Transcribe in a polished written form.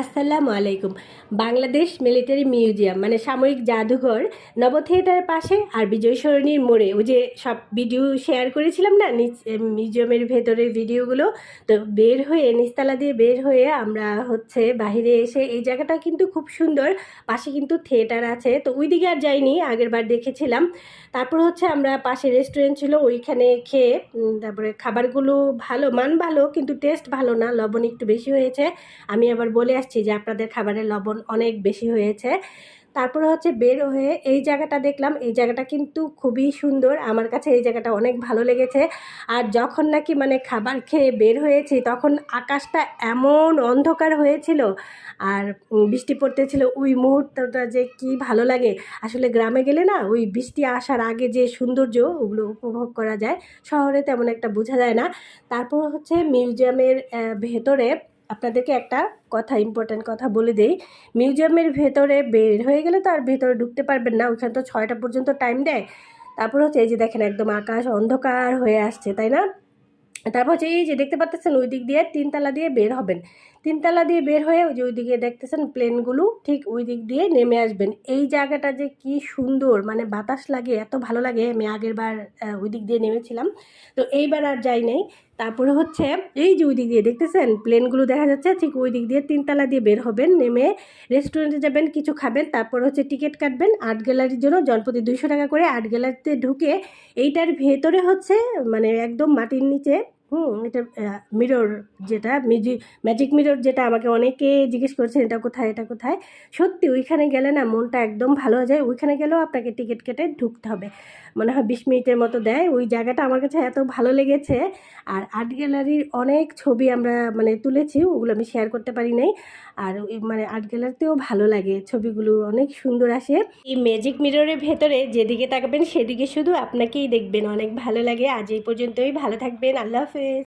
আসসালামু আলাইকুম। Bangladesh military museum মানে সামরিক জাদুঘর নব থিয়েটারের পাশে আর বিজয় সরণির মোড়ে ওই যে সব ভিডিও শেয়ার করেছিলাম না মিউজিয়ামের ভেতরের ভিডিওগুলো। তো বের হয়ে নিচতলা দিয়ে বের হয়ে আমরা বাহিরে এসে এই জায়গাটা কিন্তু খুব সুন্দর। পাশে কিন্তু থিয়েটার আছে, তো ওই দিকে আর যাইনি, আগের বার দেখেছিলাম। তারপর আমরা পাশে রেস্টুরেন্ট ছিল, ওইখানে খেয়ে তারপরে খাবারগুলো ভালো, মান ভালো, কিন্তু টেস্ট ভালো না, লবণ একটু বেশি হয়েছে। আমি আবার বলে আসছি যে আপনাদের খাবারের লবণ অনেক বেশি হয়েছে। তারপরে বের হয়ে এই জায়গাটা দেখলাম, এই জায়গাটা কিন্তু খুবই সুন্দর, আমার কাছে এই জায়গাটা অনেক ভালো লেগেছে। আর যখন নাকি মানে খাবার খেয়ে বের হয়েছি তখন আকাশটা এমন অন্ধকার হয়েছিল আর বৃষ্টি পড়তেছিল, ওই মুহূর্তটা যে কি ভালো লাগে। আসলে গ্রামে গেলে না ওই বৃষ্টি আসার আগে যে সৌন্দর্য ওগুলো উপভোগ করা যায়, শহরে তেমন একটা বোঝা যায় না। তারপর মিউজিয়ামের ভেতরে আপনাদেরকে একটা কথা, ইম্পর্ট্যান্ট কথা বলে দেই। মিউজিয়ামের ভেতরে বের হয়ে গেলে তো আর ভেতরে ঢুকতে পারবেন না, ওইখানে তো 6টা পর্যন্ত টাইম দেয়। তারপর এই যে দেখেন একদম আকাশ অন্ধকার হয়ে আসছে, তাই না? তারপর এই যে দেখতে পাচ্ছেন ওই দিক দিয়ে 3তলা দিয়ে বের হবেন। 3তলা দিয়ে বের হয়ে ওই যে ওই দিকে দেখতেছেন প্লেনগুলো, ঠিক ওই দিক দিয়ে নেমে আসবেন। এই জায়গাটা যে কি সুন্দর, মানে বাতাস লাগে, এত ভালো লাগে। আমি আগের বার ওই দিক দিয়ে নেমেছিলাম, তো এইবার আর যাই নাই। তারপরে এই যে ওই দিক দিয়ে দেখতেছেন প্লেনগুলো দেখা যাচ্ছে, ঠিক ওই দিক দিয়ে 3তলা দিয়ে বের হবেন, নেমে রেস্টুরেন্টে যাবেন, কিছু খাবেন, তারপর টিকিট কাটবেন। আর্ট গ্যালারির জন্য জনপ্রতি 200 টাকা করে। আর্ট গ্যালারিতে ঢুকে এইটার ভেতরে মানে একদম মাটির নিচে এটা মিরর, যেটা ম্যাজিক মিরর, যেটা আমাকে অনেকে জিজ্ঞেস করছেন এটা কোথায়, এটা কোথায়। সত্যি ওইখানে গেলে না মনটা একদম ভালো হয়ে যায়। ওইখানে গেলেও আপনাকে টিকিট কেটে ঢুকতে হবে, মনে হয় 20 মিনিটের মতো দেয়। ওই জায়গাটা আমার কাছে এত ভালো লেগেছে। আর আর্ট গ্যালারির অনেক ছবি আমরা মানে তুলেছি, ওগুলো আমি শেয়ার করতে পারি নাই। আর ওই মানে আর্ট গ্যালারিতেও ভালো লাগে, ছবিগুলো অনেক সুন্দর আসে। এই ম্যাজিক মিররের ভেতরে যেদিকে তাকাবেন সেদিকে শুধু আপনাকেই দেখবেন, অনেক ভালো লাগে। আজ এই পর্যন্তই, ভালো থাকবেন, আল্লাহ হাফেজ।